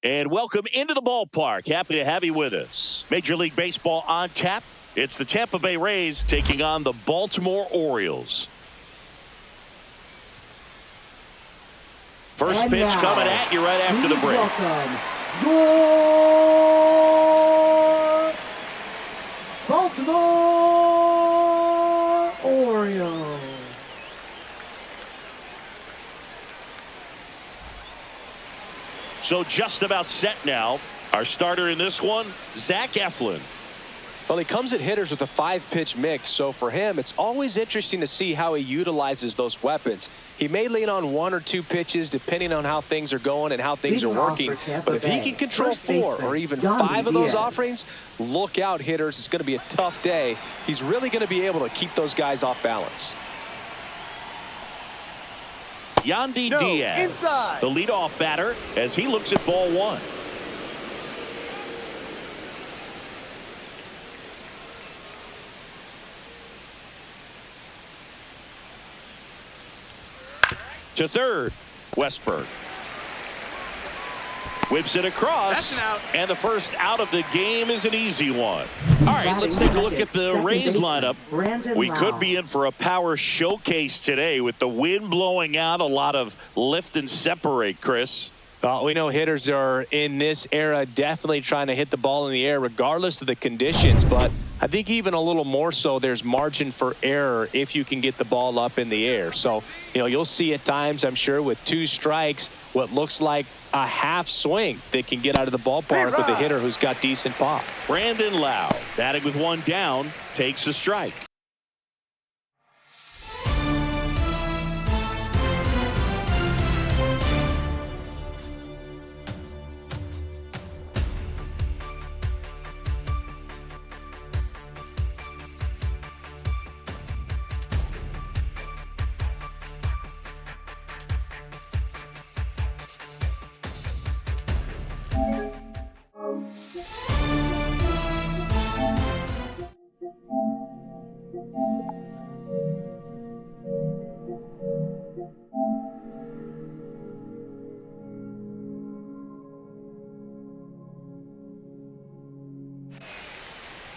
And welcome into the ballpark. Happy to have you with us. Major League Baseball on tap. It's the Tampa Bay Rays taking on the Baltimore Orioles. First pitch coming at you right after the break. Welcome your Baltimore Orioles. So just about set now. Our starter in this one, Zach Eflin. Well, he comes at hitters with a 5-pitch mix, so for him, it's always interesting to see how he utilizes those weapons. He may lean on 1 or 2 pitches depending on how things are going and how things are working, but if he can control 4 or even 5 of those offerings, look out, hitters. It's going to be a tough day. He's really going to be able to keep those guys off balance. Yandy Diaz, the leadoff batter, as he looks at ball 1. To third, Westberg. Whips it across, and the first out of the game is an easy one. All right, let's take a look at the Rays lineup. We could be in for a power showcase today with the wind blowing out, a lot of lift and separate, Chris. Well, we know hitters are in this era definitely trying to hit the ball in the air regardless of the conditions, but I think even a little more so there's margin for error if you can get the ball up in the air. So, you'll see at times, I'm sure, with 2 strikes, what looks like a half swing that can get out of the ballpark with a hitter who's got decent pop. Brandon Lowe, batting with 1 down, takes a strike.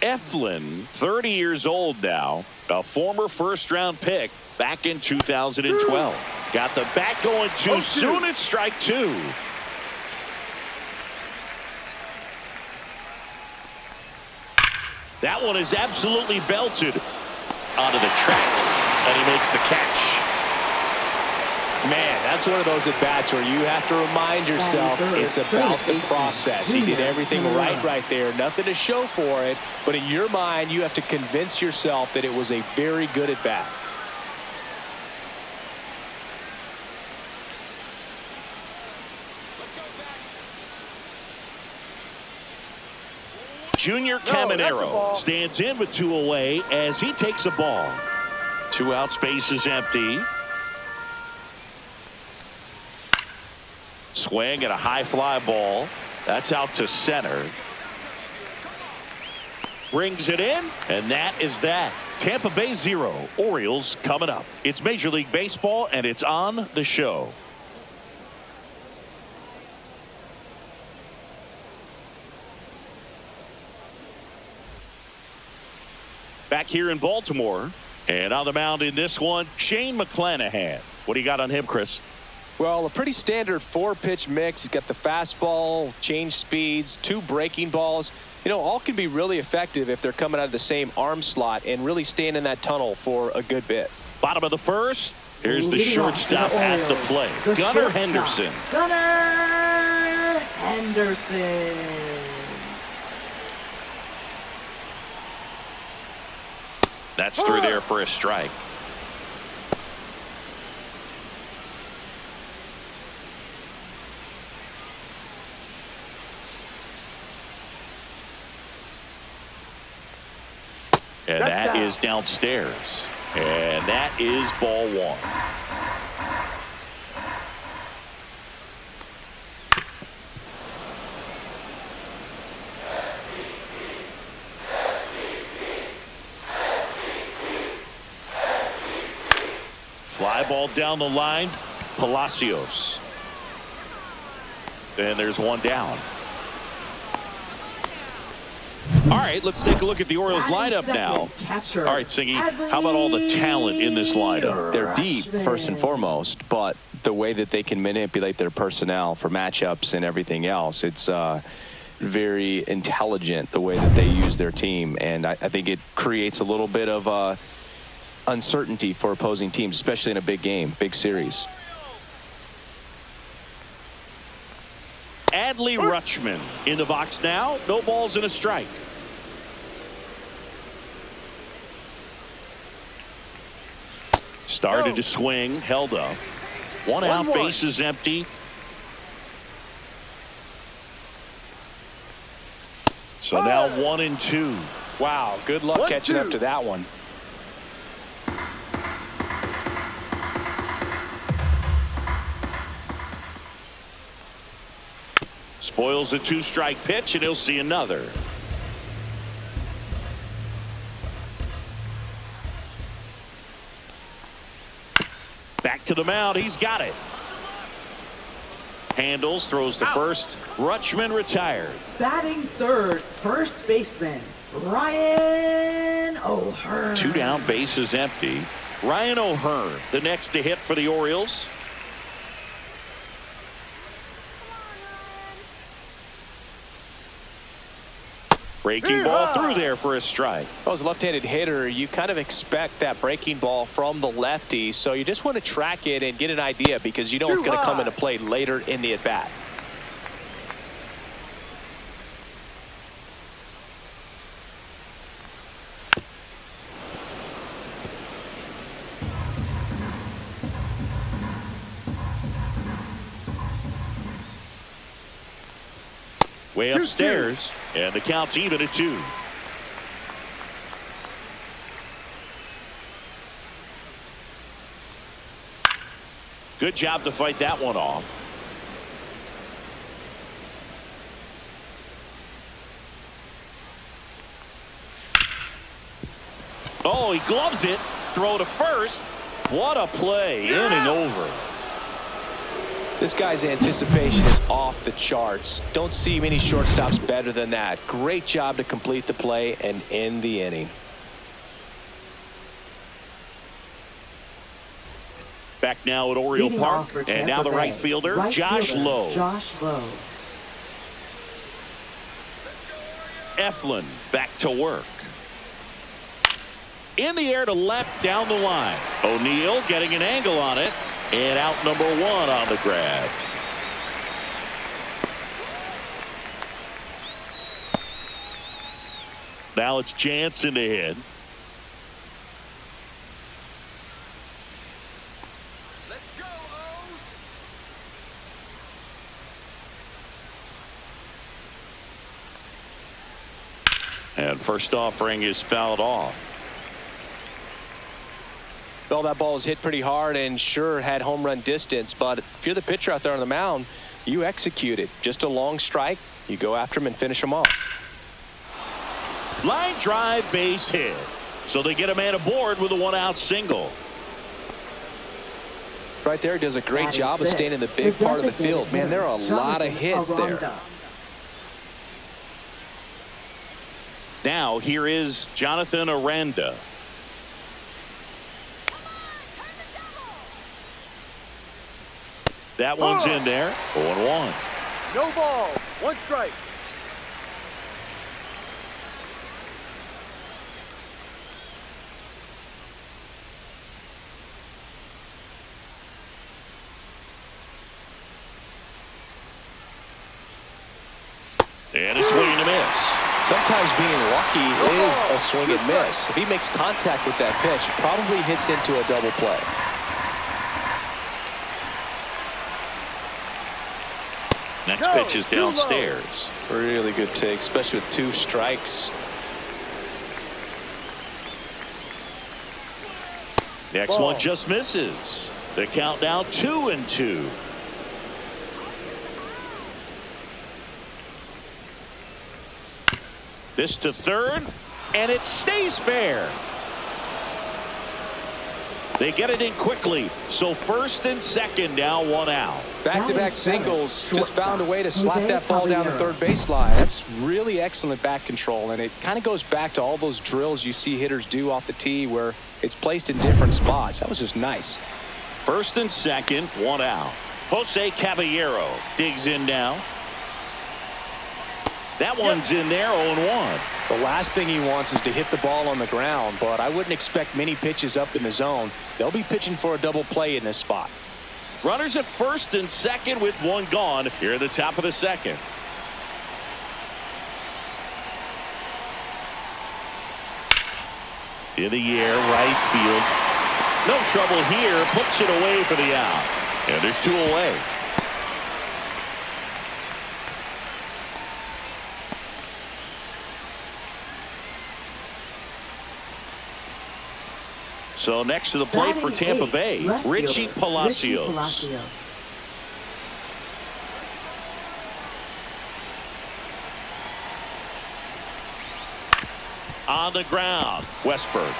Eflin, 30 years old now, a former first-round pick back in 2012. Got the bat going too soon. It's strike 2. That one is absolutely belted onto the track, and he makes the catch. Man, that's one of those at-bats where you have to remind yourself it's about the process. He did everything right there. Nothing to show for it, but in your mind, you have to convince yourself that it was a very good at-bat. Junior Caminero stands in with 2 away as he takes a ball. 2 outs, base is empty. Swing and a high fly ball. That's out to center. Brings it in, and that is that. Tampa Bay 0, Orioles coming up. It's Major League Baseball, and it's on the show. Back here in Baltimore, and on the mound in this one, Shane McClanahan. What do you got on him, Chris? Well, a pretty standard 4-pitch mix. He's got the fastball, change speeds, 2 breaking balls. All can be really effective if they're coming out of the same arm slot and really staying in that tunnel for a good bit. Bottom of the first. Here's the shortstop at the plate. Gunnar Henderson. Gunnar Henderson. That's through there for a strike. And that is downstairs. And that is ball 1. Fly ball down the line. Palacios. And there's one down. All right, let's take a look at the Orioles lineup now. All right, Singy, how about all the talent in this lineup? They're deep, first and foremost, but the way that they can manipulate their personnel for matchups and everything else, it's very intelligent the way that they use their team. And I think it creates a little bit of uncertainty for opposing teams, especially in a big game, big series. Adley Rutschman in the box now. No balls and a strike. Started to swing, held up. One out, bases empty. So now 1-2. Wow, good luck catching up to that one. Spoils a 2-strike pitch, and he'll see another. Back to the mound. He's got it. Handles, throws to first. Rutschman retired. Batting third, first baseman, Ryan O'Hearn. 2 down, bases empty. Ryan O'Hearn, the next to hit for the Orioles. Breaking ball through there for a strike. Well, as a left-handed hitter, you kind of expect that breaking ball from the lefty, so you just want to track it and get an idea because you know it's going to come into play later in the at-bat. Way upstairs, and the count's even at 2. Good job to fight that one off. Oh, he gloves it. Throw to first. What a play. Inning over. This guy's anticipation is off the charts. Don't see many shortstops better than that. Great job to complete the play and end the inning. Back now at Oriole Park, and now the right fielder, Josh Lowe. Eflin back to work. In the air to left, down the line. O'Neill getting an angle on it. And out number 1 on the grab. Now it's Jansen to hit. Let's go, O's. And first offering is fouled off. Well, that ball was hit pretty hard and sure had home run distance, but if you're the pitcher out there on the mound, you execute it. Just a long strike, you go after him and finish him off. Line drive, base hit. So they get a man aboard with a 1-out single. Right there, he does a great job of staying in the big part of the field. Man, there are a lot of hits there. Now here is Jonathan Aranda. That one's in there. 0-1. No ball. 1 strike. And a swing and a miss. Sometimes being lucky is a swing and miss. If he makes contact with that pitch, probably hits into a double play. Next pitch is downstairs. Really good take, especially with 2 strikes. Next one just misses. The count now 2-2. This to third, and it stays fair. They get it in quickly. So first and second, now one out. Back-to-back singles, just found a way to slap that ball down the third baseline. That's really excellent back control, and it kind of goes back to all those drills you see hitters do off the tee where it's placed in different spots. That was just nice. First and second, one out. Jose Caballero digs in now. That one's in there, 0-1. The last thing he wants is to hit the ball on the ground, but I wouldn't expect many pitches up in the zone. They'll be pitching for a double play in this spot. Runners at first and second with one gone here at the top of the second. In the air, right field. No trouble here. Puts it away for the out. And there's two away. So next to the plate for Tampa Bay, Richie Palacios. On the ground, Westberg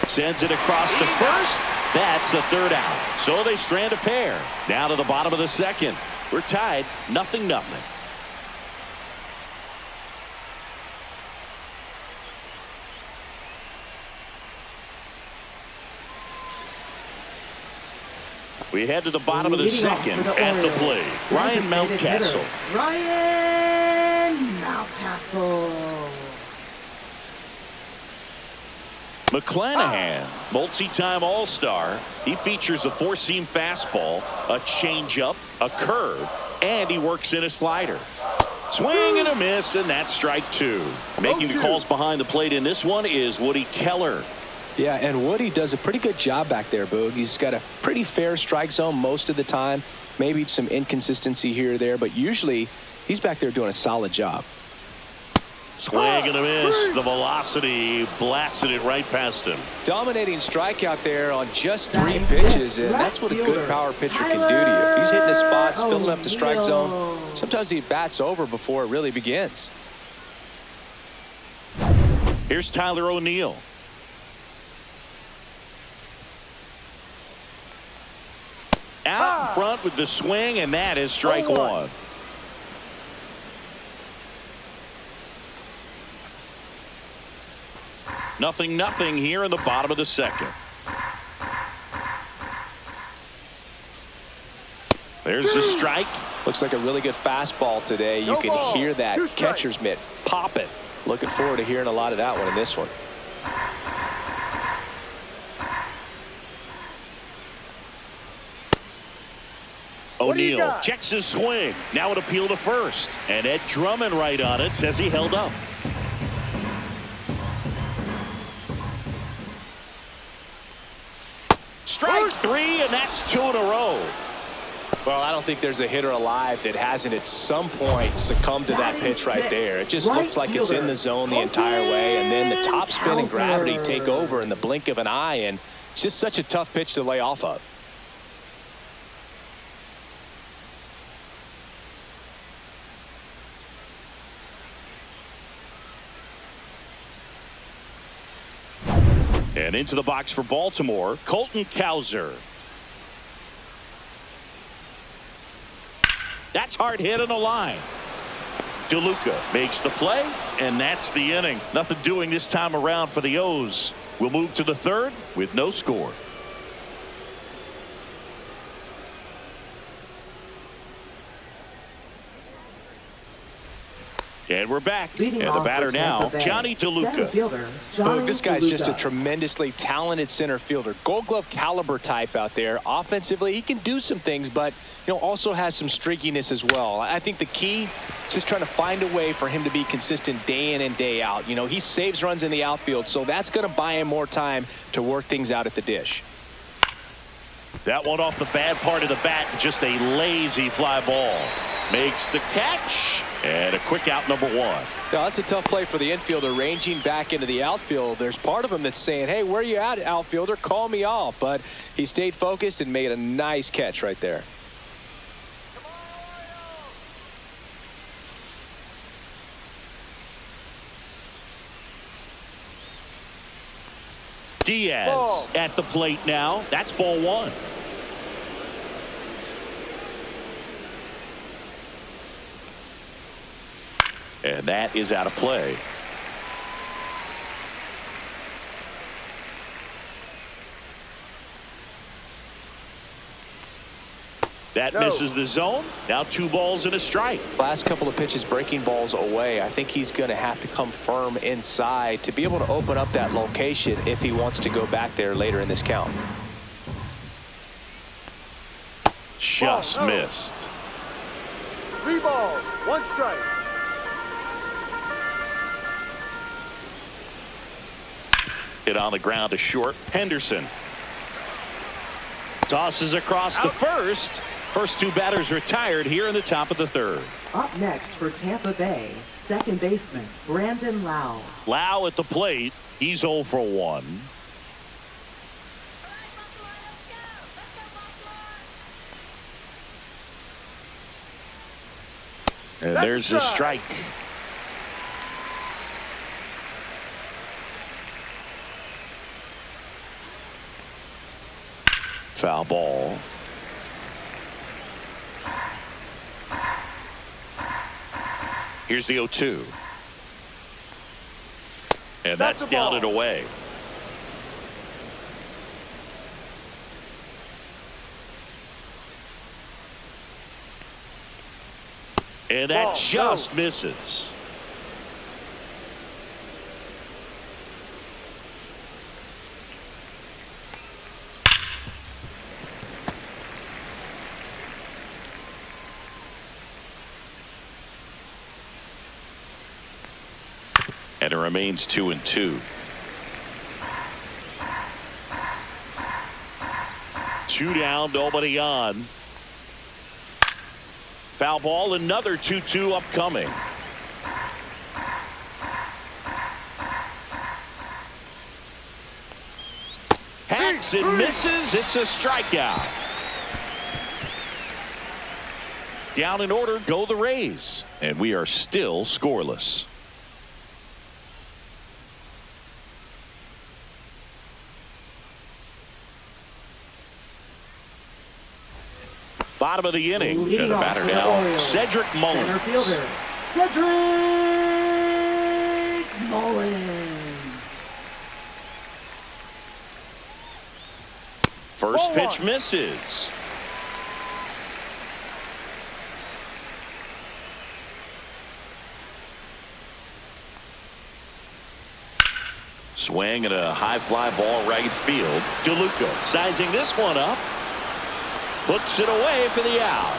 sends it across to first. That's the third out. So they strand a pair. Down to the bottom of the second. We're tied, 0-0. We head to the bottom of the second at the plate. Ryan Mountcastle. Ryan Mountcastle. McClanahan, multi-time All-Star. He features a four-seam fastball, a changeup, a curve, and he works in a slider. Swing and a miss, and that's strike two. Making the calls behind the plate in this one is Woody Keller. Yeah, and Woody does a pretty good job back there, Boog. He's got a pretty fair strike zone most of the time. Maybe some inconsistency here or there, but usually he's back there doing a solid job. Swing and a miss. The velocity blasted it right past him. Dominating strikeout there on just 3 pitches, and that's what a good power pitcher can do to you. If he's hitting his spots, filling up the strike zone, sometimes he bats over before it really begins. Here's Tyler O'Neill. Out in front with the swing, and that is strike one. Nothing here in the bottom of the second. There's the strike. Looks like a really good fastball today. You can hear that catcher's mitt pop it. Looking forward to hearing a lot of that one in this one. O'Neill checks his swing. Now an appeal to first. And Ed Drummond right on it says he held up. Strike three, and that's 2 in a row. Well, I don't think there's a hitter alive that hasn't at some point succumbed to that pitch right there. It just looks like it's in the zone the entire way, and then the top spin and gravity take over in the blink of an eye, and it's just such a tough pitch to lay off of. And into the box for Baltimore, Colton Cowser. That's hard hit on the line. DeLuca makes the play, and that's the inning. Nothing doing this time around for the O's. We'll move to the third with no score. And we're back. And the batter now, Johnny DeLuca. This guy's just a tremendously talented center fielder. Gold Glove caliber type out there. Offensively, he can do some things, but also has some streakiness as well. I think the key is just trying to find a way for him to be consistent day in and day out. He saves runs in the outfield, so that's going to buy him more time to work things out at the dish. That one off the bad part of the bat, just a lazy fly ball. Makes the catch, and a quick out, number one. Now, that's a tough play for the infielder, ranging back into the outfield. There's part of him that's saying, hey, where you at, outfielder? Call me off. But he stayed focused and made a nice catch right there. Diaz Ball. at the plate now. That's ball one. And that is out of play. That misses the zone. Now 2 balls and a strike. Last couple of pitches breaking balls away. I think he's going to have to come firm inside to be able to open up that location if he wants to go back there later in this count. Just missed. 3 balls, 1 strike. Hit on the ground to short. Henderson tosses across to first. First 2 batters retired here in the top of the 3rd. Up next for Tampa Bay, second baseman Brandon Lau. Lau at the plate. He's 0 for 1. And there's the strike. Foul ball. Here's the 0-2. And that's down and away. And that just misses. And it remains 2-2. 2 down, nobody on. Foul ball, another 2-2 upcoming. Hacks and misses. It's a strikeout. Down in order go the Rays. And we are still scoreless. Bottom of the inning. And the batter now, Cedric Mullins. Center fielder, Cedric Mullins. First pitch misses. Swing and a high fly ball right field. DeLuca sizing this one up. Puts it away for the out.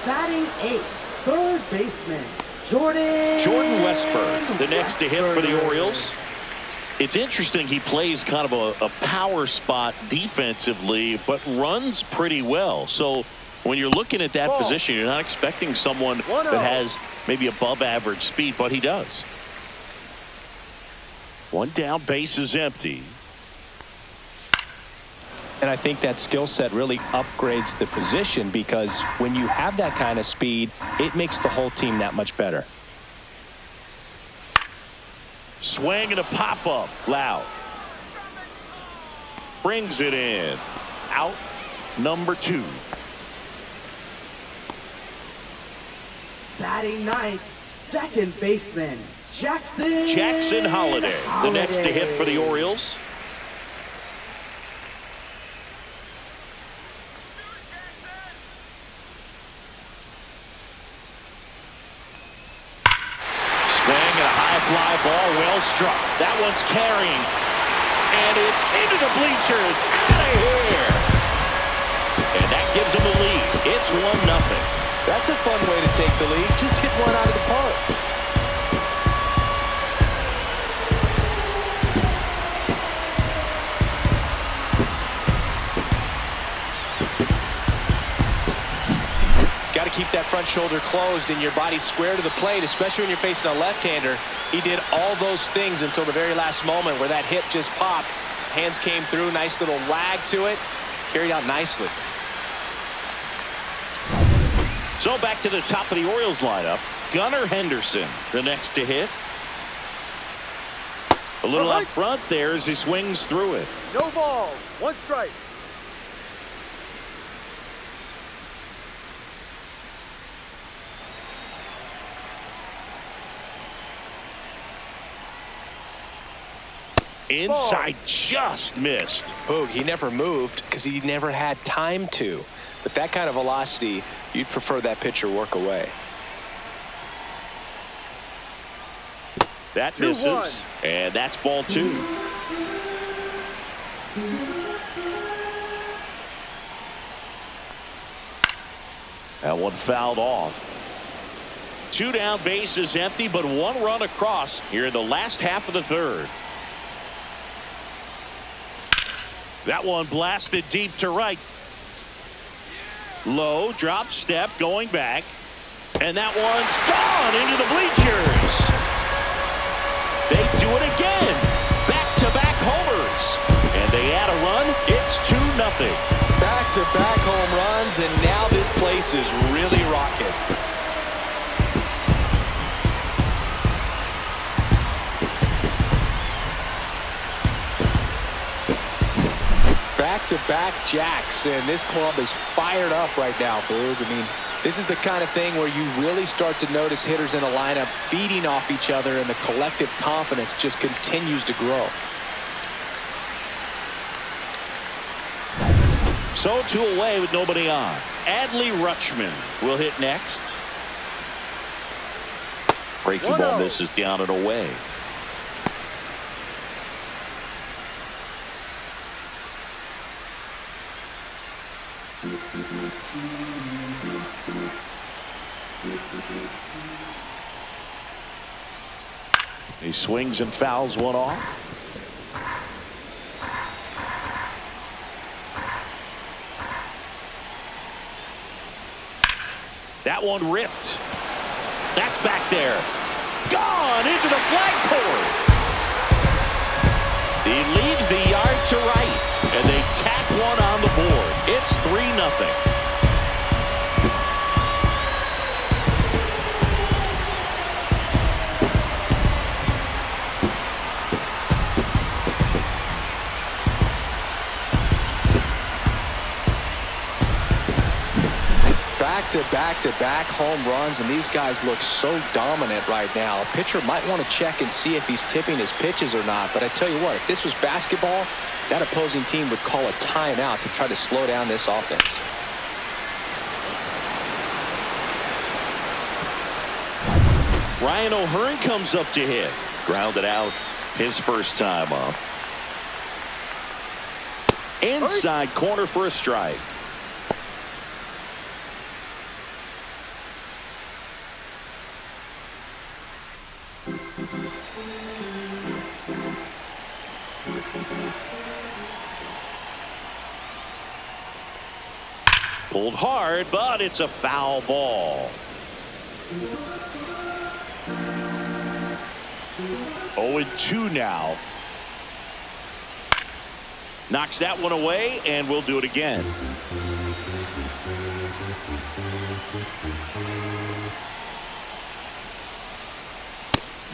Batting 8th, third baseman Jordan Westburg, the next to hit for the Orioles. It's interesting, he plays kind of a power spot defensively, but runs pretty well. So when you're looking at that position, you're not expecting someone that has maybe above average speed, but he does. 1 down, base is empty. And I think that skill set really upgrades the position, because when you have that kind of speed, it makes the whole team that much better. Swing and a pop-up. Loud. Brings it in. Out number 2. Batting 9th, second baseman Jackson Holliday, the next to hit for the Orioles. Fly ball, well struck. That one's carrying, and it's into the bleachers, out of here, and that gives them the lead. It's 1-0. That's a fun way to take the lead. Just hit one out of the park. Got to keep that front shoulder closed and your body square to the plate, especially when you're facing a left-hander. He did all those things until the very last moment where that hip just popped. Hands came through, nice little lag to it. Carried out nicely. So back to the top of the Orioles lineup. Gunnar Henderson, the next to hit. A little out front there as he swings through it. No ball. 1 strike. Inside, just missed. Boog, he never moved because he never had time to. But that kind of velocity, you'd prefer that pitcher work away. That misses, and that's ball 2. That one fouled off. 2 down, bases empty, but 1 run across here in the last half of the 3rd. That one blasted deep to right. Low, drop step, going back. And that one's gone into the bleachers. They do it again. Back-to-back homers. And they add a run. It's 2-0. Back-to-back home runs, and now this place is really rocking. Back-to-back jacks, and this club is fired up right now, Boog. I mean, this is the kind of thing where you really start to notice hitters in a lineup feeding off each other, and the collective confidence just continues to grow. So 2 away with nobody on. Adley Rutschman will hit next. Breaking ball misses down and away. He swings and fouls one off. That one ripped. That's back there. Gone into the flagpole. He leaves the yard to right, and they tack one on the board. It's 3-0. Back-to-back home runs, and these guys look so dominant right now. A pitcher might want to check and see if he's tipping his pitches or not, but I tell you what, if this was basketball, that opposing team would call a timeout to try to slow down this offense. Ryan O'Hearn comes up to hit. Grounded out his first time up. Inside corner for a strike. Pulled hard, but it's a foul ball. 0-2 now. Knocks that one away, and we'll do it again.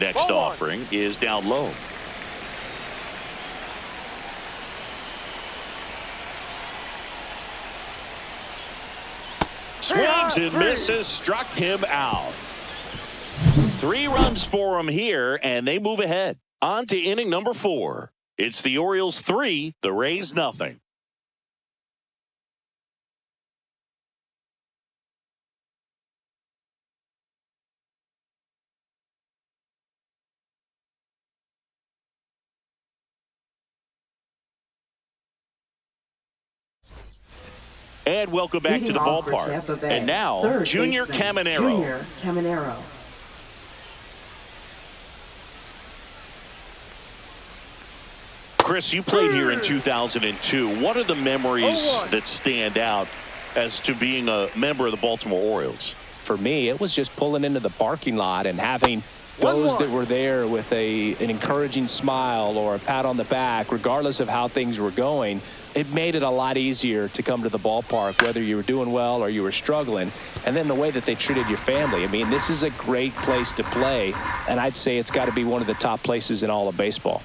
Next offering is down low. Swings and misses, struck him out. 3 runs for him here, and they move ahead. On to inning number 4. It's the Orioles 3, the Rays nothing. And welcome back to the ballpark. And now, Junior Caminero. Chris, you played here in 2002. What are the memories that stand out as to being a member of the Baltimore Orioles? For me, it was just pulling into the parking lot and having those that were there with an encouraging smile or a pat on the back, regardless of how things were going. It made it a lot easier to come to the ballpark, whether you were doing well or you were struggling. And then the way that they treated your family. I mean, this is a great place to play, and I'd say it's got to be one of the top places in all of baseball.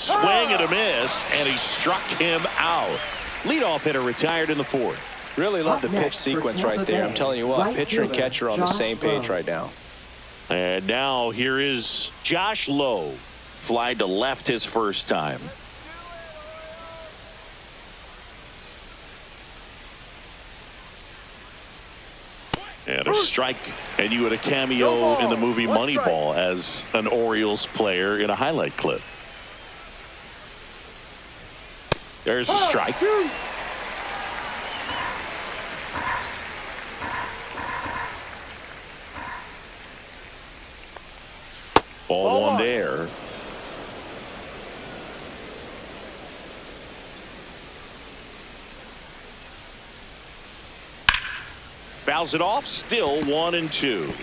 Swing and a miss, and he struck him out. Leadoff hitter retired in the fourth. Really love the pitch sequence right there. I'm telling you what, pitcher and catcher on the same page right now. And now here is Josh Lowe. Fly to left his first time. And a strike. And you had a cameo in the movie Moneyball as an Orioles player in a highlight clip. There's a strike. Ball one there. Fouls it off. Still 1-2.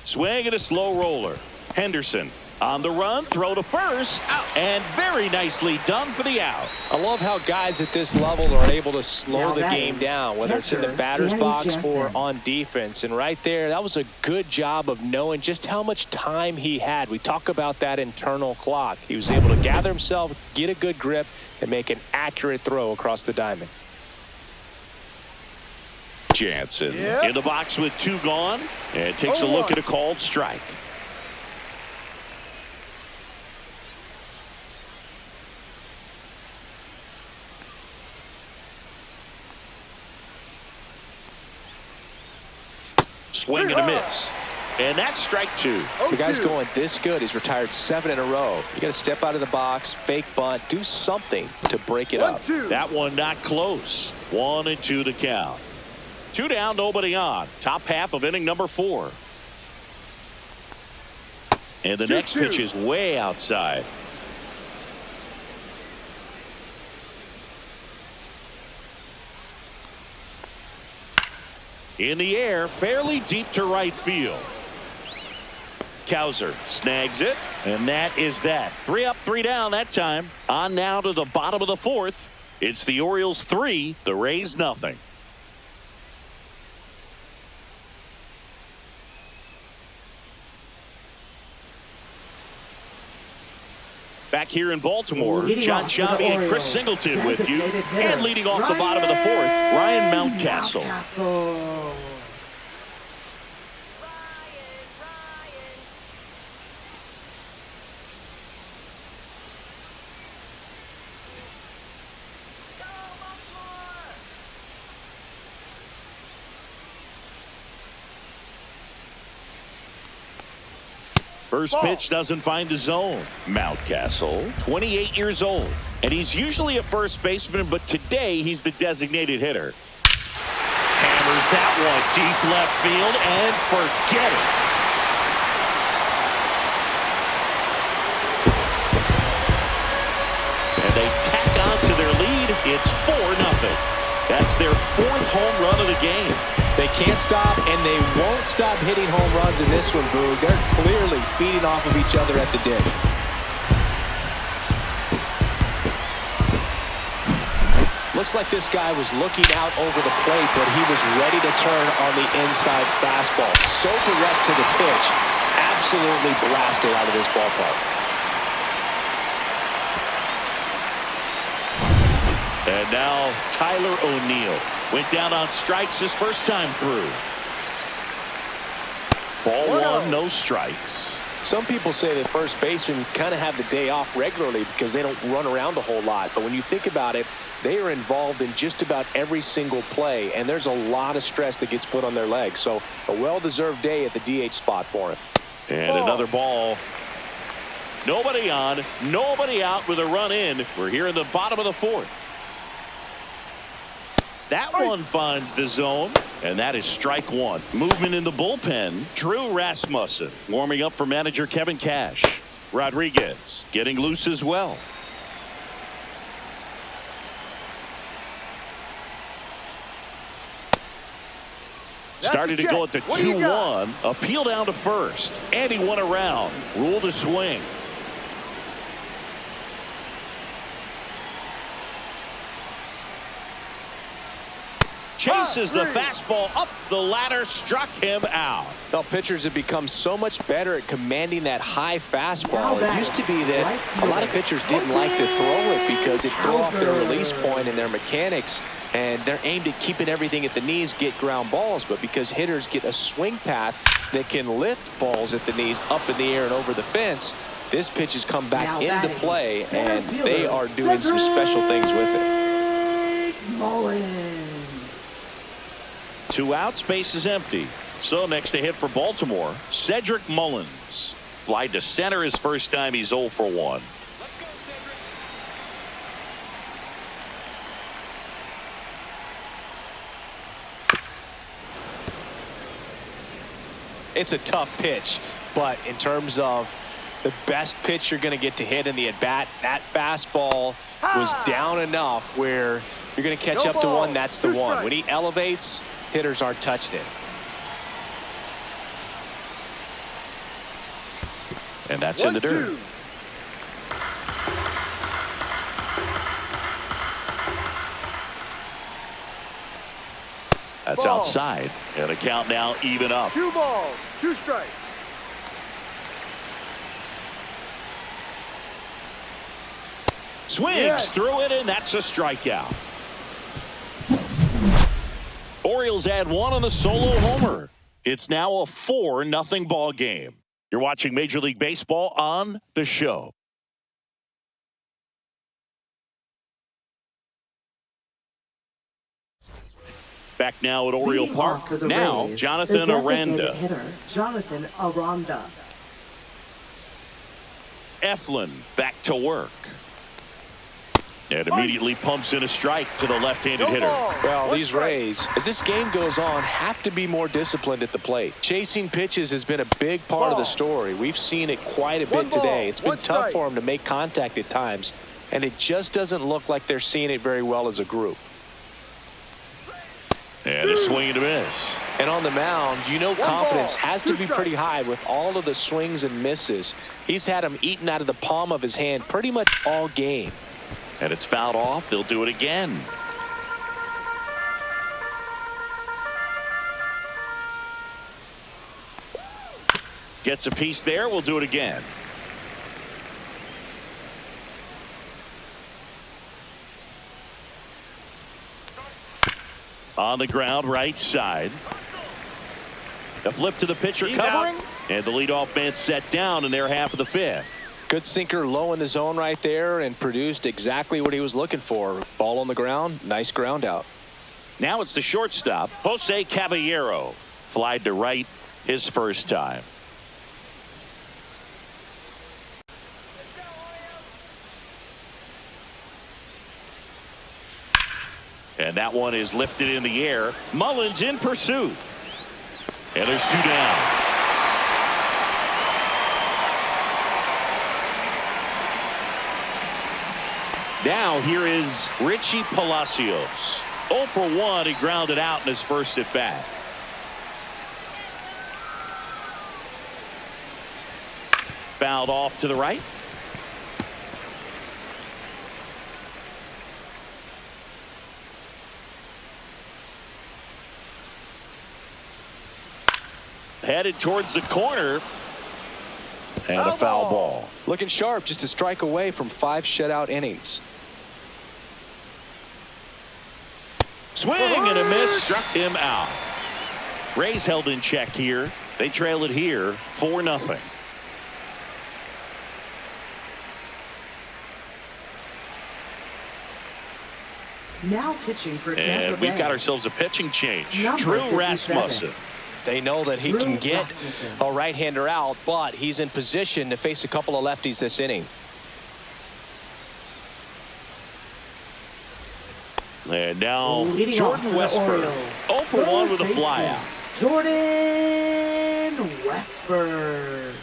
Swing and a slow roller. Henderson on the run, throw to first, and very nicely done for the out. I love how guys at this level are able to slow the game down, whether it's in the batter's box or on defense. And right there, that was a good job of knowing just how much time he had. We talk about that internal clock. He was able to gather himself, get a good grip, and make an accurate throw across the diamond. Jansen in the box with 2 gone, and takes a look at a called strike. Swing and a miss. And that's strike 2. The guy's going this good. He's retired 7 in a row. You got to step out of the box, fake bunt, do something to break it up. That one not close. 1-2 to count. 2 down, nobody on. Top half of inning number 4. And the next pitch is way outside. In the air, fairly deep to right field. Cowser snags it, and that is that. 3 up, 3 down that time. On now to the bottom of the 4th. It's the Orioles 3, the Rays nothing. Back here in Baltimore, John Sciambi and Chris Singleton with you. And leading off the bottom of the 4th, Ryan Mountcastle. First pitch doesn't find the zone. Mountcastle, 28 years old, and he's usually a first baseman, but today he's the designated hitter. Hammers that one deep left field, and forget it. And they tack on to their lead. It's 4-0. That's their 4th home run of the game. They can't stop, and they won't stop hitting home runs in this one, Boo. They're clearly feeding off of each other at the dig. Looks like this guy was looking out over the plate, but he was ready to turn on the inside fastball. So direct to the pitch. Absolutely blasted out of this ballpark. And now Tyler O'Neill went down on strikes his first time through. Ball 1, no strikes. Some people say that first basemen kind of have the day off regularly because they don't run around a whole lot. But when you think about it, they are involved in just about every single play, and there's a lot of stress that gets put on their legs. So a well-deserved day at the DH spot for him. And another ball. Nobody on, nobody out with a run in. We're here in the bottom of the 4th. That one finds the zone, and that is strike 1. Movement in the bullpen. Drew Rasmussen warming up for manager Kevin Cash. Rodriguez getting loose as well. Started to go at the 2-1. Appeal down to first, and he won around. Ruled a swing. Chases the fastball up the ladder, struck him out. Well, pitchers have become so much better at commanding that high fastball. It used to be that a lot of pitchers didn't like to throw it because it threw off their release point and their mechanics, and they're aimed at keeping everything at the knees, get ground balls. But because hitters get a swing path that can lift balls at the knees up in the air and over the fence, this pitch has come back into play, and they are doing some special things with it. Mullins. 2 outs, base is empty. So next to hit for Baltimore, Cedric Mullins. Fly to center his first time. He's 0 for 1. It's a tough pitch, but in terms of the best pitch you're going to get to hit in the at-bat, that fastball was down enough where you're going to catch up to one. That's the one. When he elevates, hitters aren't touched it. And that's in the dirt. That's outside. And the count now even up. 2 balls, 2 strikes. Swings through it, and that's a strikeout. Orioles add 1 on a solo homer. It's now a 4-0 ball game. You're watching Major League Baseball on The Show. Back now at Oriole Park. Now, Rays, Jonathan Aranda. Hitter, Jonathan Aranda. Eflin back to work. And immediately pumps in a strike to the left-handed hitter. Well, these Rays, as this game goes on, have to be more disciplined at the plate. Chasing pitches has been a big part of the story. We've seen it quite a bit today. It's been tough for them to make contact at times, and it just doesn't look like they're seeing it very well as a group. And a swing and a miss. And on the mound, you know confidence has to be pretty high with all of the swings and misses. He's had them eaten out of the palm of his hand pretty much all game. And it's fouled off. They'll do it again. Gets a piece there. We'll do it again. On the ground, right side. The flip to the pitcher covering. And the leadoff man set down in their half of the 5th. Good sinker low in the zone right there and produced exactly what he was looking for. Ball on the ground, nice ground out. Now it's the shortstop, Jose Caballero. Flied to right his first time. And that one is lifted in the air. Mullins in pursuit. And there's 2 down. Now here is Richie Palacios. 0 for 1. He grounded out in his first at bat. Fouled off to the right. Headed towards the corner. And a foul ball. Looking sharp, just a strike away from 5 shutout innings. Swing and a miss, struck him out. Rays held in check here. They trail it here 4-0. Now pitching for Tampa And we've Bay. got ourselves a pitching change. Number Drew 57. Rasmussen. They know that he can get a right-hander out, but he's in position to face a couple of lefties this inning. And now Leading Jordan off for the Westburg. Orioles. 0 for 1 with a flyout. Jordan Westburg.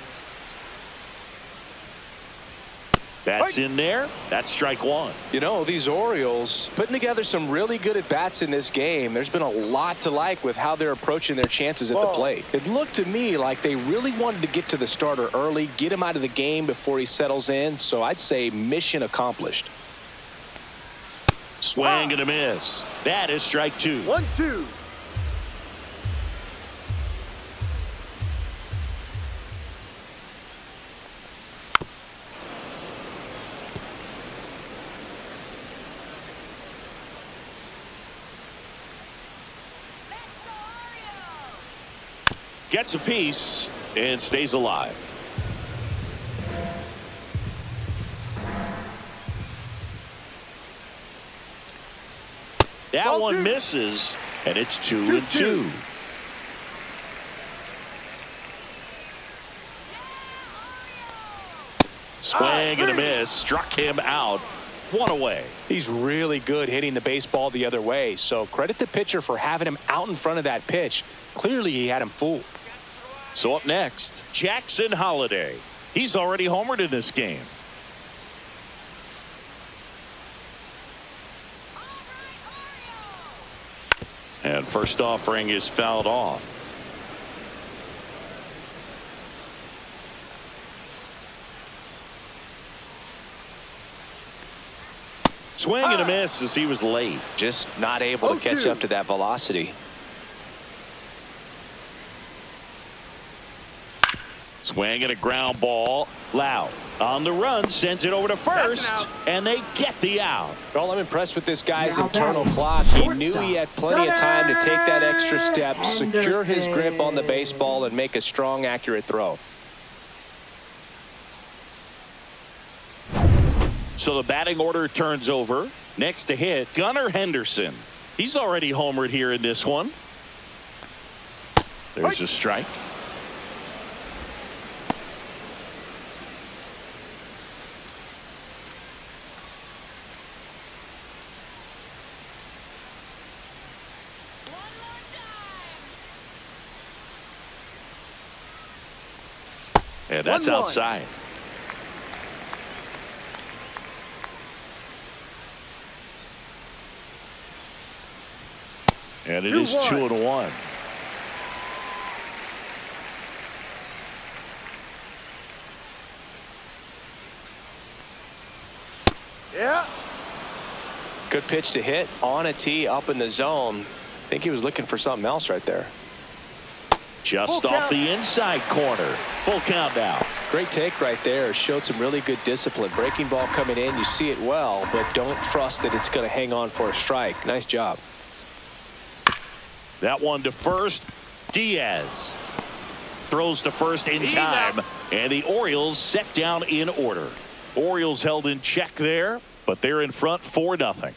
That's in there. That's strike 1. You know, these Orioles putting together some really good at-bats in this game. There's been a lot to like with how they're approaching their chances at the plate. It looked to me like they really wanted to get to the starter early, get him out of the game before he settles in. So I'd say mission accomplished. Swing and a miss. That is strike 2. 1-2. Gets a piece and stays alive. That one misses, and it's 2-2. Swing and a miss. Struck him out. 1 away. He's really good hitting the baseball the other way, so credit the pitcher for having him out in front of that pitch. Clearly he had him fooled. So up next, Jackson Holliday. He's already homered in this game. And first offering is fouled off. Swing and a miss as he was late. Just not able to catch up to that velocity. Swing and a ground ball. Lau on the run, sends it over to first, and they get the out. Well, I'm impressed with this guy's Now internal batting, clock. He shortstop, knew he had plenty of time to take that extra step, secure his grip on the baseball, and make a strong, accurate throw. So the batting order turns over. Next to hit, Gunnar Henderson. He's already homered here in this one. There's a strike. And that's outside. And it is 2-1. Yeah. Good pitch to hit on a tee up in the zone. I think he was looking for something else right there. Just off the inside corner. Full count now. Great take right there. Showed some really good discipline. Breaking ball coming in. You see it well, but don't trust that it's going to hang on for a strike. Nice job. That one to first. Diaz throws to first in time, and the Orioles set down in order. Orioles held in check there, but they're in front 4-0.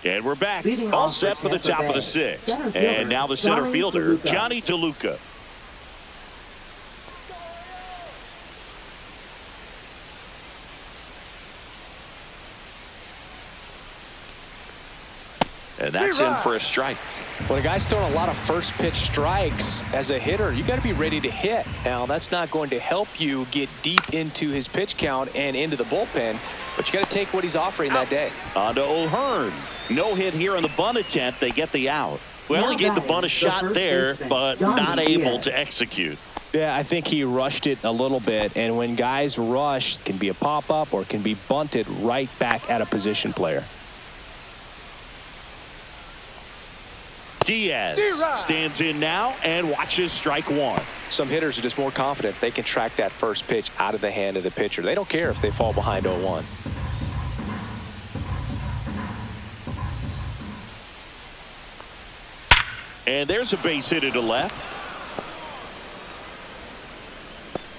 And we're back. All set for the top of the 6th. And now the center fielder, Johnny DeLuca. And that's in for a strike. When a guy's throwing a lot of first pitch strikes as a hitter, you got to be ready to hit. Now, that's not going to help you get deep into his pitch count and into the bullpen, but you got to take what he's offering that day. On to O'Hearn. No hit here on the bunt attempt. They get the out. We only gave the bunt a shot there, but not able to execute. Yeah, I think he rushed it a little bit, and when guys rush, it can be a pop-up or can be bunted right back at a position player. Diaz stands in now and watches strike 1. Some hitters are just more confident if they can track that first pitch out of the hand of the pitcher. They don't care if they fall behind 0-1. And there's a base hit to left.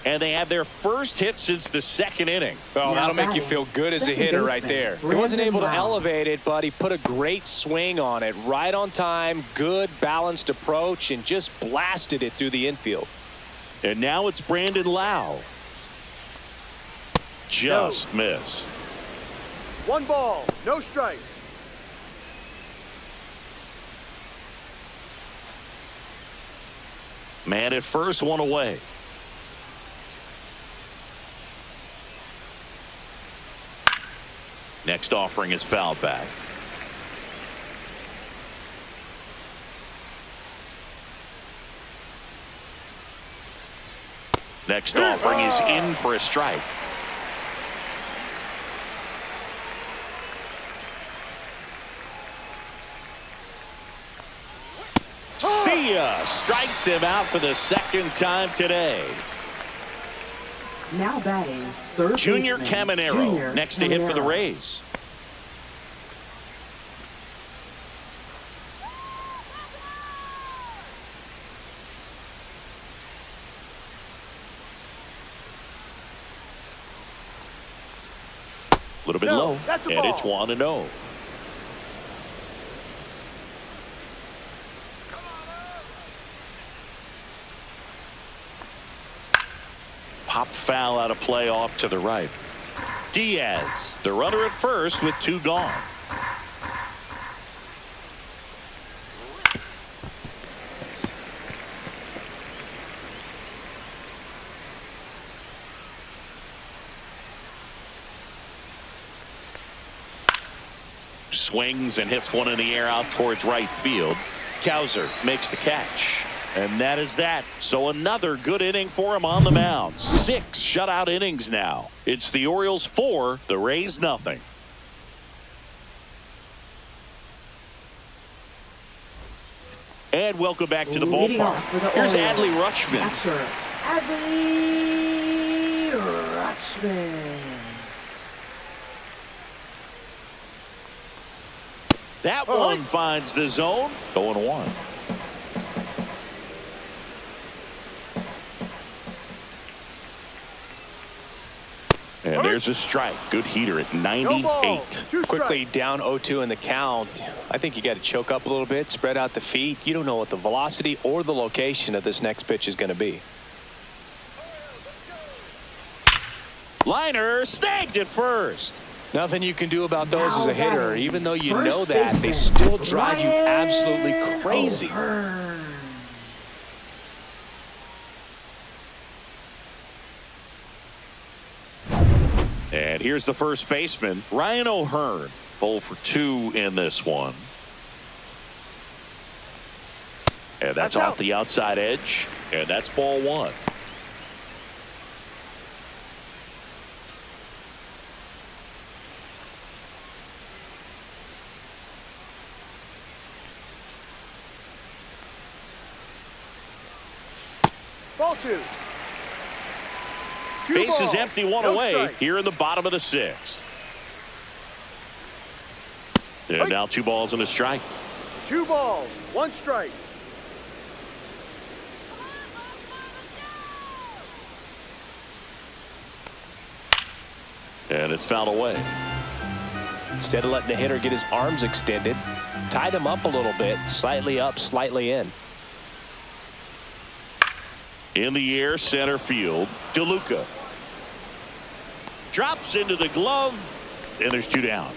And they have their first hit since the 2nd inning. Well, that'll make you feel good as a hitter right there. He wasn't able to elevate it, but he put a great swing on it. Right on time, good balanced approach, and just blasted it through the infield. And now it's Brandon Lau. Just missed. 1 ball, no strikes. Man at first, 1 away. Next offering is fouled back. Next offering is in for a strike. See ya! Strikes him out for the second time today. Now batting, third Junior baseman, Caminero next to hit for the Rays. A little bit low, and it's 1-0. Pop foul out of play off to the right. Diaz, the runner at first with 2 gone. Swings and hits one in the air out towards right field. Cowser makes the catch. And that is that. So another good inning for him on the mound. 6 shutout innings now. It's the Orioles 4, the Rays nothing. And welcome back to the ballpark. Here's Adley Rutschman. Adley Rutschman. That one finds the zone. 0-1. And there's a strike. Good heater at 98. Quickly down 0-2 in the count. I think you got to choke up a little bit, spread out the feet. You don't know what the velocity or the location of this next pitch is going to be. Liner snagged at first. Nothing you can do about those as a hitter. Even though you know that, they still drive you absolutely crazy. And here's the first baseman, Ryan O'Hearn. 0 for 2 in this one. And that's off the outside edge. And that's ball 1. Ball 2. Base is empty, 1 away here in the bottom of the 6th. And now 2 balls and a strike. 2 balls, 1 strike. And it's fouled away. Instead of letting the hitter get his arms extended, tied him up a little bit, slightly up, slightly in. In the air, center field, DeLuca. Drops into the glove, and there's 2 down.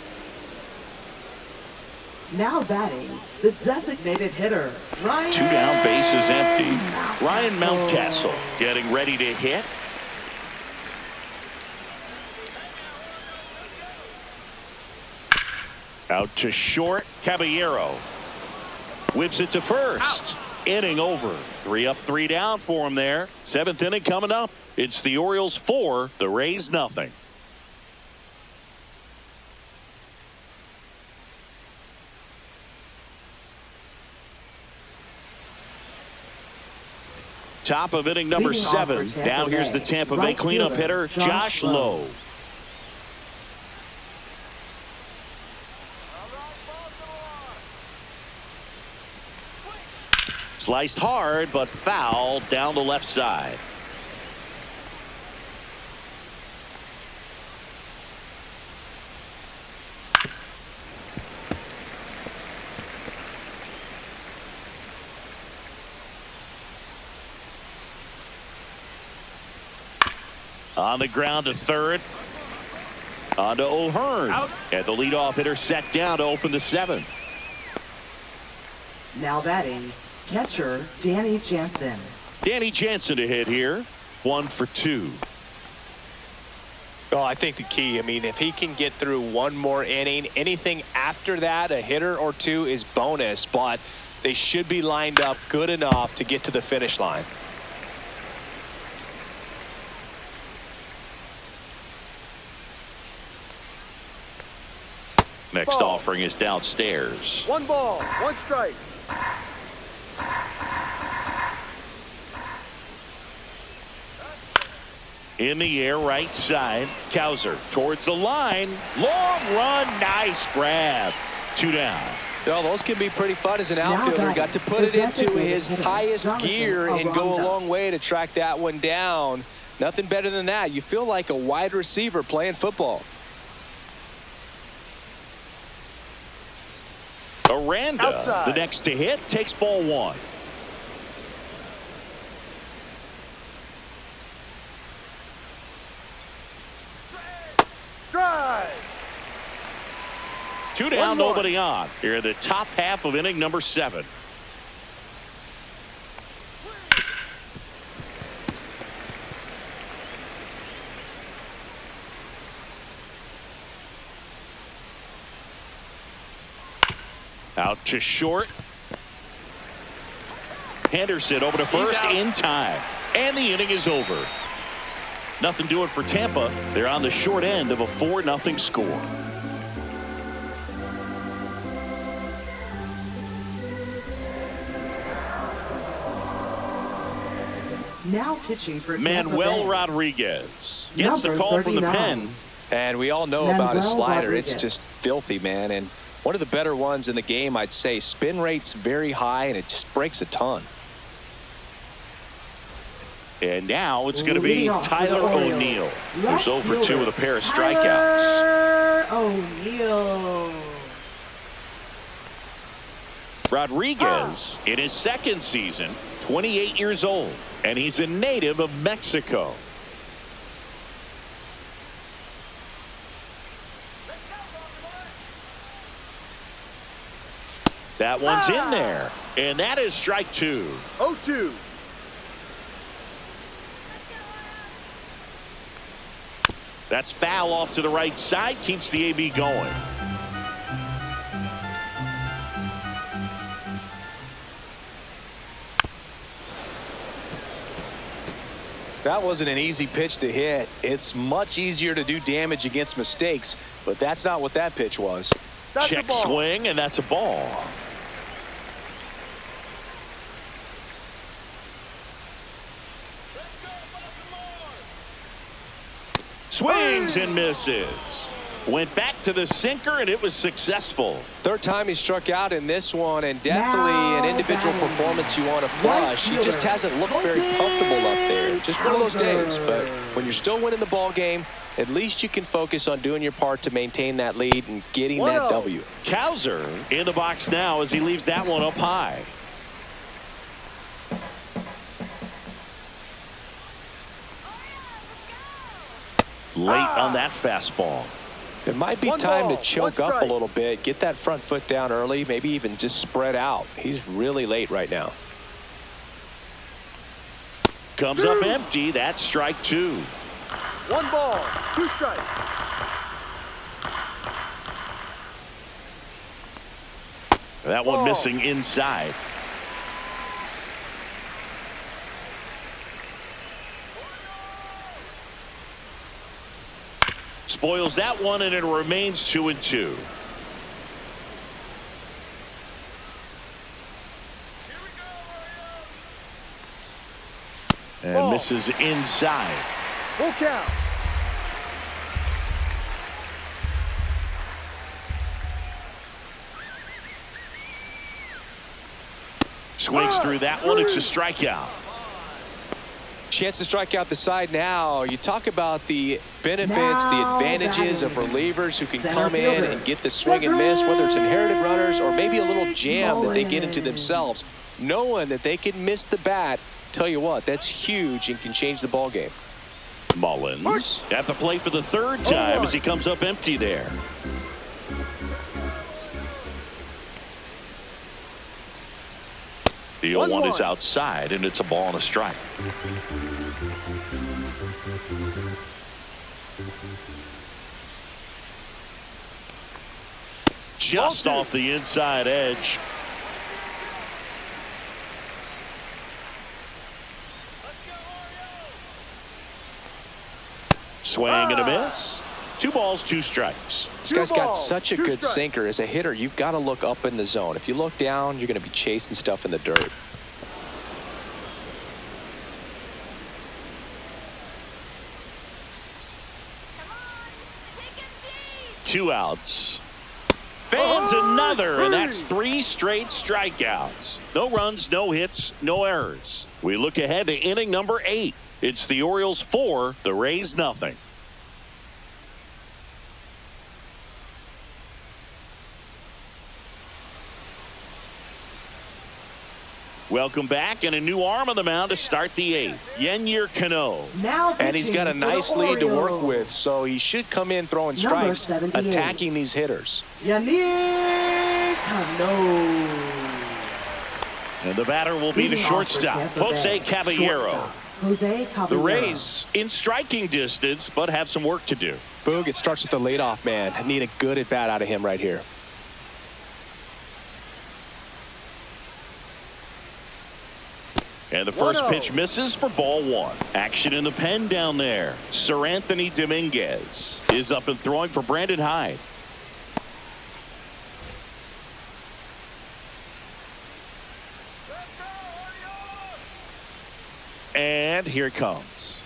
Now batting, the designated hitter, Ryan. 2 down, base is empty. Ryan Mountcastle getting ready to hit. Out to short, Caballero. Whips it to first. Inning over. 3 up, 3 down for him there. 7th inning coming up. It's the Orioles 4, the Rays nothing. Top of inning number 7. Now here's the Tampa Bay cleanup hitter, Josh Lowe. Sliced hard, but foul down the left side. On the ground to third. On to O'Hearn. And the leadoff hitter set down to open the 7th. Now batting, catcher, Danny Jansen. Danny Jansen to hit here. 1 for 2. Oh, I think the key, I mean, if he can get through 1 more inning, anything after that, a hitter or 2 is bonus, but they should be lined up good enough to get to the finish line. Next Ball. offering is downstairs. 1 ball, 1 strike. In the air, right side. Cowser towards the line. Long run. Nice grab. 2 down. Well, those can be pretty fun as an outfielder. Got to put it into his highest gear and go a long way to track that one down. Nothing better than that. You feel like a wide receiver playing football. Aranda, outside. the next to hit, takes ball 1. Drive. 2 down, 1 more. nobody on. Here in the top half of inning number 7. Out to short. Henderson over to first in time. And the inning is over. Nothing doing for Tampa. They're on the short end of a 4-0 score. Now pitching for Tampa Manuel Bay. Rodriguez gets the Number call from the 39. pen. And we all know about his Manuel slider. Rodriguez. It's just filthy, man. And one of the better ones in the game, I'd say. Spin rate's very high, and it just breaks a ton. And now it's going to be Leading off for the Tyler Orioles, O'Neill, who's left 0 for 2 fielder, with a pair of strikeouts. Tyler O'Neill. Rodriguez in his 2nd season, 28 years old, and he's a native of Mexico. That one's in there, and that is strike 2. 0-2. That's foul off to the right side, keeps the AB going. That wasn't an easy pitch to hit. It's much easier to do damage against mistakes, but that's not what that pitch was. That's a Check ball. swing, and that's a ball. Swings and misses. Went back to the sinker, and it was successful. 3rd time he struck out in this one, and definitely an individual batting. performance you want to flush. He just hasn't looked very comfortable up there. Just one of those days. But when you're still winning the ball game, at least you can focus on doing your part to maintain that lead and getting that 1-0. W. Cowser in the box now as he leaves that one up high. Late on that fastball. It might be 1 time ball, to choke 1 up a strike. little bit, get that front foot down early, maybe even just spread out. He's really late right now. Comes up empty. That's strike 2. 1 ball, 2 strikes. That one Ball. missing inside. Spoils that one, and it remains 2-2. And Ball. misses inside. Full count. Swings through that one. It's a strikeout. Chance to strike out the side now. You talk about the benefits, the Now advantages of batting. relievers who can Center come in fielder. and get the swing and miss, whether it's inherited runners or maybe a little jam that they get into Mullins. themselves. Knowing that they can miss the bat, tell you what, that's huge and can change the ball game. Mullins at the plate for the 3rd time as he comes up empty there. The 0-1 is outside, and it's a ball and a strike. Just off the inside edge. Swing and a miss. 2 balls, 2 strikes. This guy's got such a good sinker. As a hitter, you've got to look up in the zone. If you look down, you're going to be chasing stuff in the dirt. Two outs. Fans another, and that's 3 straight strikeouts. No runs, no hits, no errors. We look ahead to inning number 8. It's the Orioles 4, the Rays nothing. Welcome back, and a new arm on the mound to start the 8th. Yennier Cano. And he's got a nice lead to work with, so he should come in throwing strikes, attacking these hitters. Yennier Cano. And the batter will be the shortstop, Jose Caballero. The Rays in striking distance, but have some work to do. Boog, it starts with the leadoff man. Need a good at bat out of him right here. And the first pitch misses for ball 1. Action in the pen down there. Sir Anthony Dominguez is up and throwing for Brandon Hyde. And here it comes.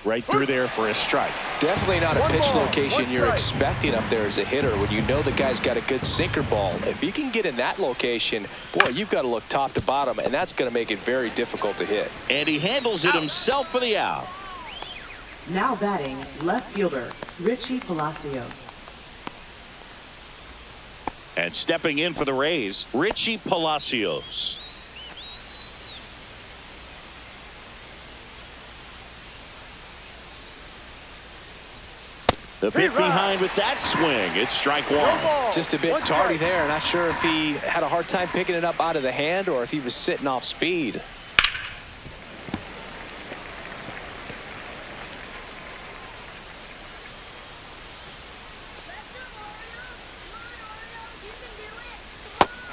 Right through there for a strike. Definitely not a pitch location you're expecting up there as a hitter when you know the guy's got a good sinker ball. If you can get in that location, boy, you've got to look top to bottom, and that's going to make it very difficult to hit. And he handles it himself for the out. Now batting, left fielder, Richie Palacios. And stepping in for the Rays, Richie Palacios. The bit behind with that swing. It's strike 1. Just a bit tardy there. Not sure if he had a hard time picking it up out of the hand or if he was sitting off speed.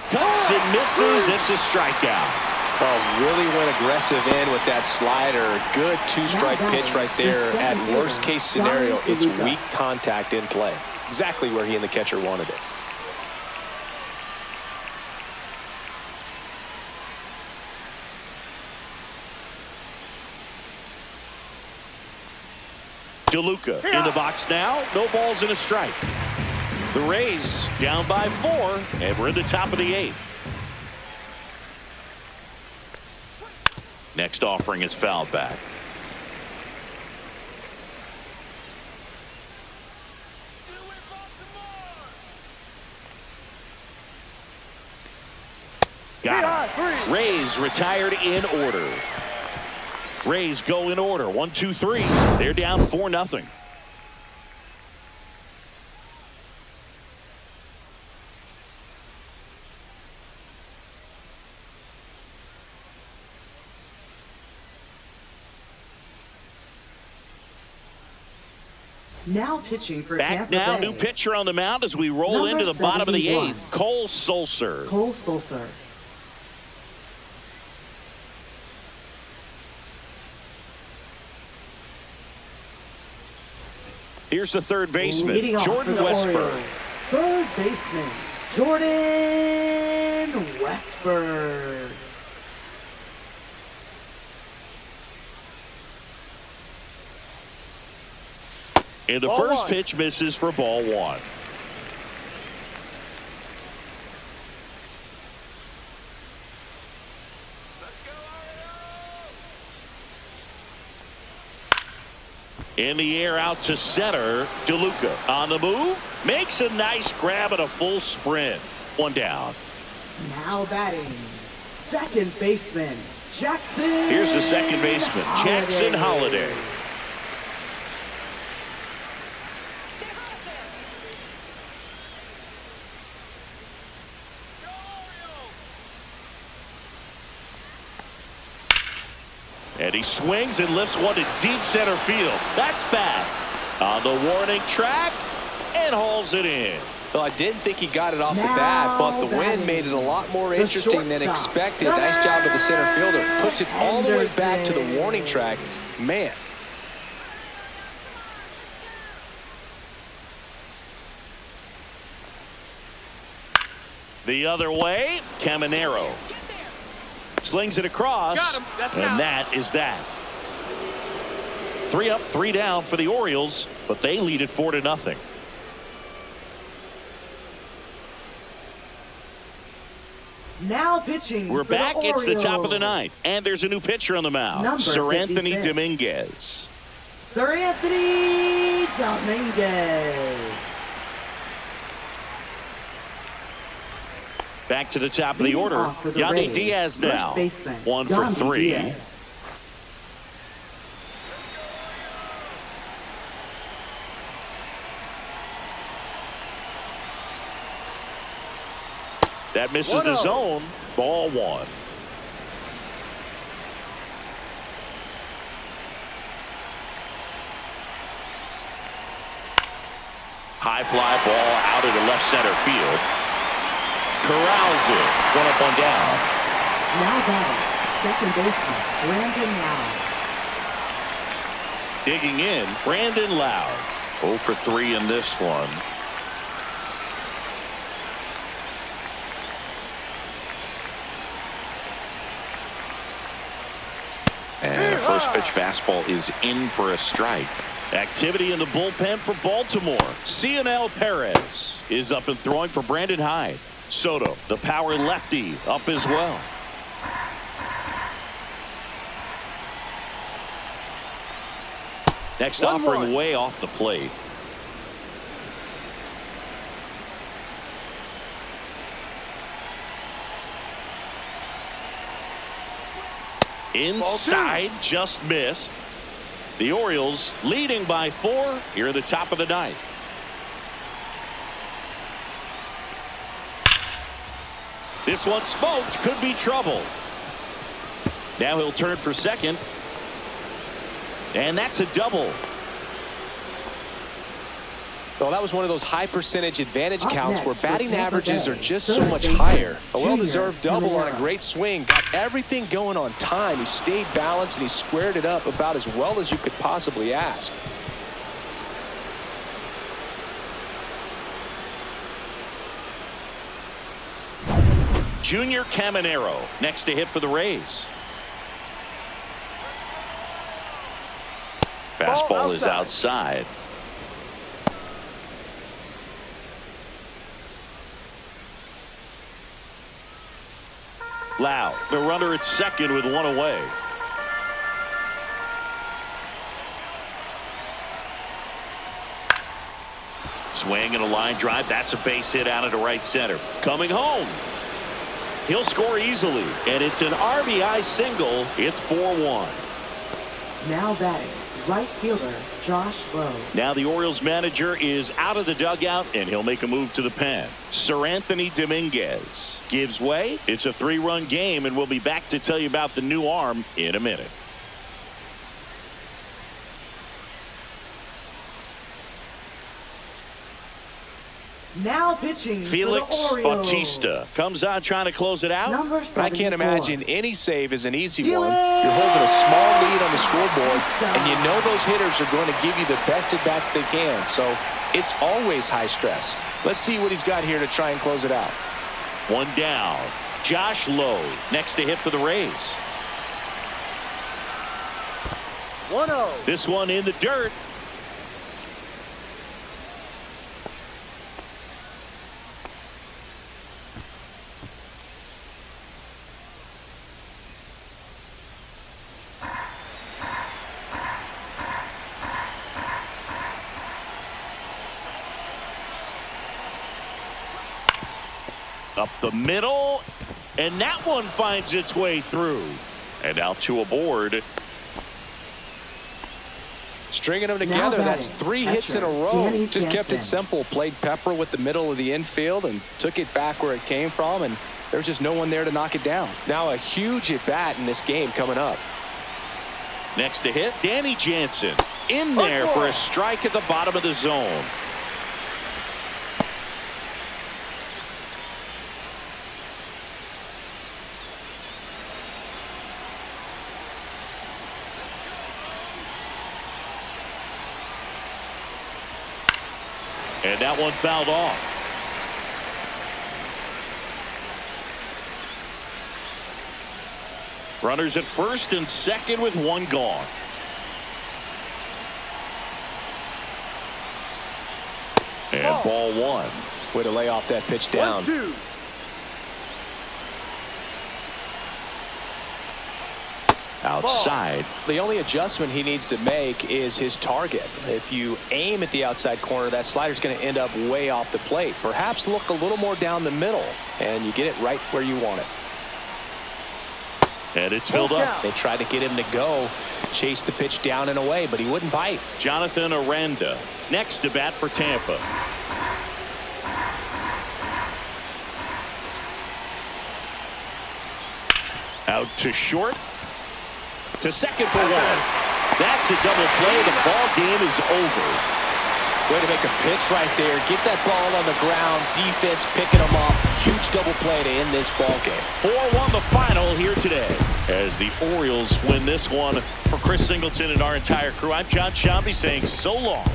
Cuts and misses. It's a strikeout. Oh, really went aggressive in with that slider. Good 2-strike pitch right there. At worst case scenario, it's weak contact in play. Exactly where he and the catcher wanted it. DeLuca in the box now. No balls and a strike. The Rays down by 4, and we're in the top of the 8th. Next offering is fouled back. Got it. Rays retired in order. Rays go in order. 1, 2, 3. They're down 4-0. Now pitching for Back Tampa now, Bay. new pitcher on the mound as we roll into the bottom of the 8th. Cole Sulser. Cole Sulser. Here's the third baseman, Jordan Westburg. Third baseman, Jordan Westburg. And the first pitch misses for ball 1. In the air out to center. DeLuca on the move. Makes a nice grab at a full sprint. 1 down. Now batting, second baseman, Jackson. Here's the second baseman, Jackson Holliday. And he swings and lifts one to deep center field. That's bad. On the warning track and hauls it in. Well, I didn't think he got it off the bat, but the wind made it a lot more interesting than expected. Nice job to the center fielder. Puts it all the way back to the warning track. Man. The other way, Caminero slings it across, and that is that. 3 up, 3 down for the Orioles, but they lead it 4-0. Now pitching. We're back. It's the top of the Orioles. 9th, and there's a new pitcher on the mound. Number Sir Anthony 56. Dominguez. Sir Anthony Dominguez. Back to the top of the Leading order. off for the Yandy Rays, Diaz now. first baseman, 1 for Yandy 3. Diaz. That misses the 1-0. zone. Ball 1. High fly ball out into left center field. Corrals it. 1 up, 1 down. Now batting, second baseman, Brandon Lowe. Digging in, Brandon Lowe. 0 for 3 in this one. And a first pitch fastball is in for a strike. Activity in the bullpen for Baltimore. Cionel Perez is up and throwing for Brandon Hyde. Soto, the power lefty, up as well. Next 1-1. offering way off the plate. Inside, just missed. The Orioles leading by 4 here at the top of the 9th. This one smoked, could be trouble. Now he'll turn for second. And that's a double. Well, that was one of those high percentage advantage Up counts next where for batting Tampa averages Bay, are just third so much baseman, higher. A Junior well-deserved double on a Caminero. great swing. Got everything going on time. He stayed balanced and he squared it up about as well as you could possibly ask. Junior Caminero next to hit for the Rays. Fastball is outside. Lau, the runner at second with 1 away. Swing and a line drive. That's a base hit out into right center. Coming home. He'll score easily, and it's an RBI single. It's 4-1. Now batting, right fielder, Josh Lowe. Now the Orioles manager is out of the dugout, and he'll make a move to the pen. Sir Anthony Dominguez gives way. It's a 3-run game, and we'll be back to tell you about the new arm in a minute. Now pitching Felix for the Orioles. Bautista comes on trying to close it out. Number I 74. can't imagine any save is an easy Felix one. You're holding a small lead on the scoreboard, and you know those hitters are going to give you the best at bats they can. So it's always high stress. Let's see what he's got here to try and close it out. 1 down. Josh Lowe next to hit for the Rays. 1-0. This one in the dirt. Up the middle, and that one finds its way through. And out to a board. Stringing them Now together, batting, that's 3 hits in a catcher, row. Danny Just kept it Jansen. simple. Played Pepper with the middle of the infield and took it back where it came from, and there's just no one there to knock it down. Now a huge at bat in this game coming up. Next to hit, Danny Jansen in there for a strike at the bottom of the zone. And that one fouled off. Runners at first and second with one gone. And ball one. Way to lay off that pitch down. 1-2. Outside. The only adjustment he needs to make is his target. If you aim at the outside corner, that slider's going to end up way off the plate. Perhaps look a little more down the middle, and you get it right where you want it. And it's filled up. They tried to get him to go, chase the pitch down and away, but he wouldn't bite. Jonathan Aranda next to bat for Tampa. Out to short. To second for one. That's a double play. The ball game is over. Way to make a pitch right there. Get that ball on the ground. Defense picking them off. Huge double play to end this ball game. 4-1 the final here today as the Orioles win this one. For Chris Singleton and our entire crew, I'm John Shambi saying so long.